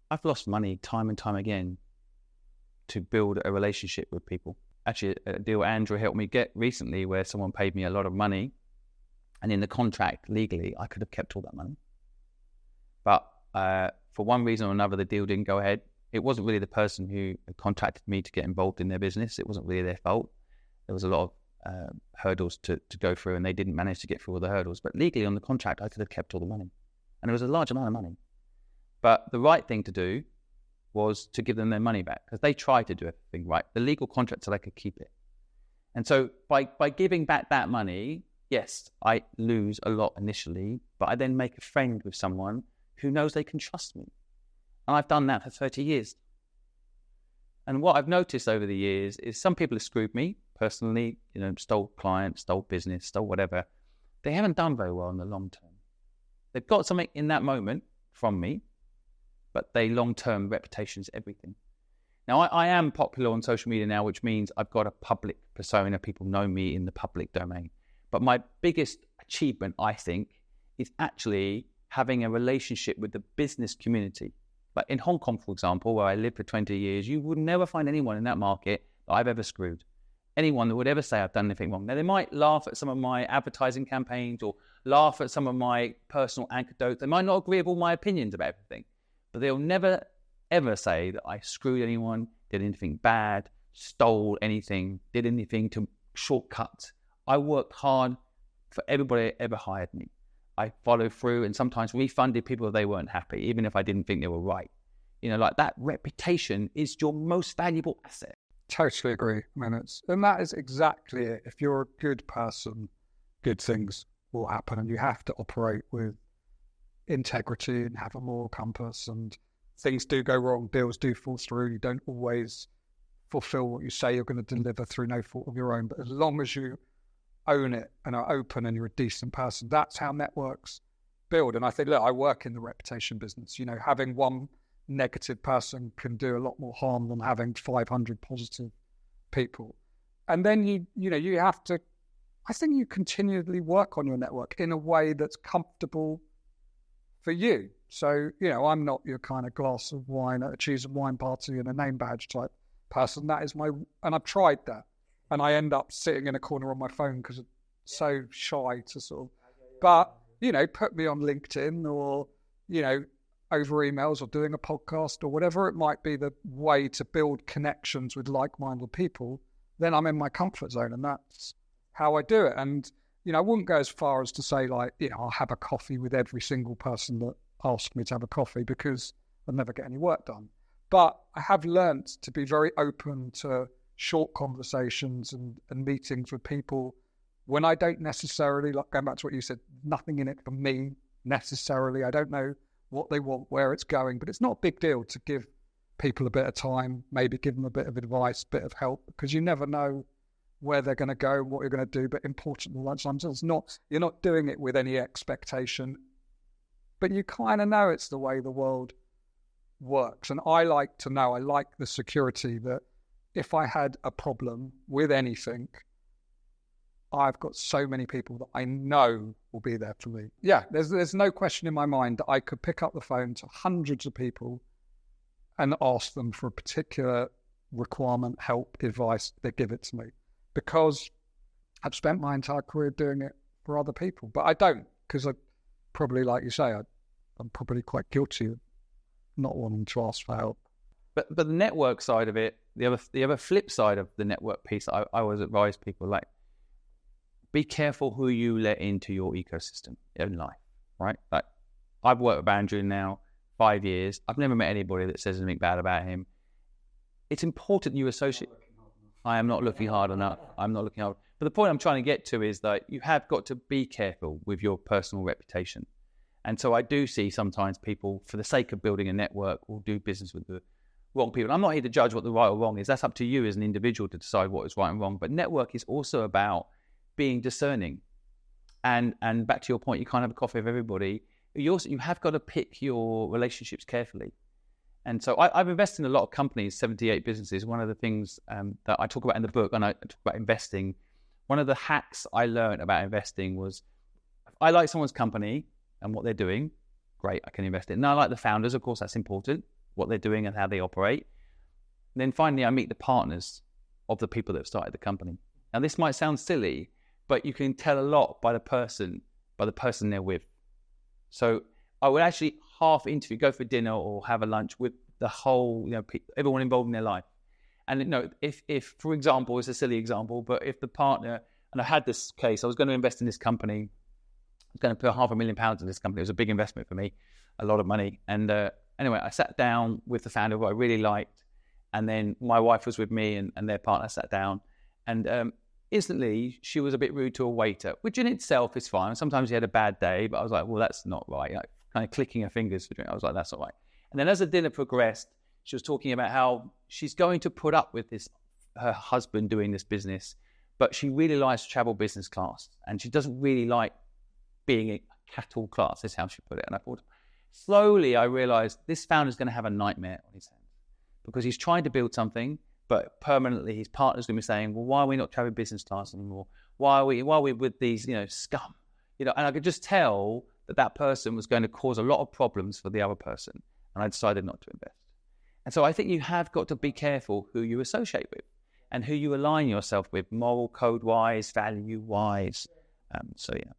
I've lost money time and time again to build a relationship with people. Actually, a deal Andrew helped me get recently where someone paid me a lot of money, and in the contract, legally, I could have kept all that money. But for one reason or another, the deal didn't go ahead. It wasn't really the person who contacted me to get involved in their business. It wasn't really their fault. There was a lot of hurdles to go through, and they didn't manage to get through all the hurdles. But legally on the contract, I could have kept all the money. And it was a large amount of money. But the right thing to do was to give them their money back, because they tried to do everything right. The legal contract said I could keep it. And so by giving back that money, yes, I lose a lot initially, but I then make a friend with someone who knows they can trust me. And I've done that for 30 years. And what I've noticed over the years is some people have screwed me personally, stole clients, stole business, stole whatever. They haven't done very well in the long term. They've got something in that moment from me, but they long-term reputation is everything. Now, I am popular on social media now, which means I've got a public persona. People know me in the public domain. But my biggest achievement, I think, is actually having a relationship with the business community. Like in Hong Kong, for example, where I lived for 20 years, you would never find anyone in that market that I've ever screwed. Anyone that would ever say I've done anything wrong. Now, they might laugh at some of my advertising campaigns or laugh at some of my personal anecdotes. They might not agree with all my opinions about everything, but they'll never, ever say that I screwed anyone, did anything bad, stole anything, did anything to shortcut. I worked hard for everybody that ever hired me. I followed through and sometimes refunded people if they weren't happy, even if I didn't think they were right. Like that reputation is your most valuable asset. Totally agree. And that is exactly it. If you're a good person, good things will happen, and you have to operate with integrity and have a moral compass, and things do go wrong, deals do fall through. You don't always fulfill what you say you're going to deliver through no fault of your own. But as long as you own it and are open and you're a decent person, that's how networks build. And I think, look, I work in the reputation business. Having one negative person can do a lot more harm than having 500 positive people. And then you have to, I think you continually work on your network in a way that's comfortable for you. So, I'm not your kind of glass of wine at a cheese and wine party and a name badge type person. That is and I've tried that. And I end up sitting in a corner on my phone because I'm so shy to but, put me on LinkedIn or, over emails or doing a podcast or whatever it might be, the way to build connections with like-minded people, then I'm in my comfort zone, and that's how I do it. And, I wouldn't go as far as to say I'll have a coffee with every single person that asks me to have a coffee, because I'll never get any work done. But I have learnt to be very open to short conversations and meetings with people when I don't necessarily, like going back to what you said, nothing in it for me necessarily. I don't know what they want, where it's going, but it's not a big deal to give people a bit of time, maybe give them a bit of advice, a bit of help, because you never know where they're going to go, what you're going to do. But importantly, sometimes you're not doing it with any expectation, but you kind of know it's the way the world works. And I like to know, I like the security that if I had a problem with anything, I've got so many people that I know will be there for me. Yeah, there's no question in my mind that I could pick up the phone to hundreds of people and ask them for a particular requirement, help, advice. They give it to me because I've spent my entire career doing it for other people. But I don't, because I probably, like you say, I'm probably quite guilty of not wanting to ask for help. But the network side of it, the other flip side of the network piece, I always advise people, be careful who you let into your ecosystem in life, right? Like, I've worked with Andrew now 5 years. I've never met anybody that says anything bad about him. It's important you associate. I am not looking hard enough. I'm not looking hard. But the point I'm trying to get to is that you have got to be careful with your personal reputation. And so I do see sometimes people, for the sake of building a network, will do business with the wrong people. And I'm not here to judge what the right or wrong is. That's up to you as an individual to decide what is right and wrong. But network is also about being discerning. And back to your point, you can't have a coffee with everybody. You have got to pick your relationships carefully. And so I've invested in a lot of companies, 78 businesses. One of the things that I talk about in the book, and I talk about investing, one of the hacks I learned about investing was, if I like someone's company and what they're doing, great, I can invest in it. And I like the founders, of course, that's important. what they're doing and how they operate. And then finally, I meet the partners of the people that have started the company. Now, this might sound silly, but you can tell a lot by the person they're with. So I would actually half interview, go for dinner or have a lunch with the whole, everyone involved in their life. And if for example, it's a silly example, but if the partner, and I had this case, I was going to invest in this company, I was going to put £500,000 in this company. It was a big investment for me, a lot of money. And anyway, I sat down with the founder who I really liked, and then my wife was with me, and their partner sat down, and instantly she was a bit rude to a waiter, which in itself is fine. Sometimes he had a bad day, but I was like, well, that's not right. Kind of clicking her fingers for drink. I was like, that's not right. And then as the dinner progressed, she was talking about how she's going to put up with her husband doing this business, but she really likes to travel business class, and she doesn't really like being a cattle class, is how she put it. And I thought, slowly I realized this founder's going to have a nightmare on his hands, because he's trying to build something, but permanently his partner's going to be saying, well, why are we not traveling business class anymore? Why are we with these, scum? And I could just tell that person was going to cause a lot of problems for the other person. And I decided not to invest. And so I think you have got to be careful who you associate with and who you align yourself with, moral code-wise, value-wise. So, yeah.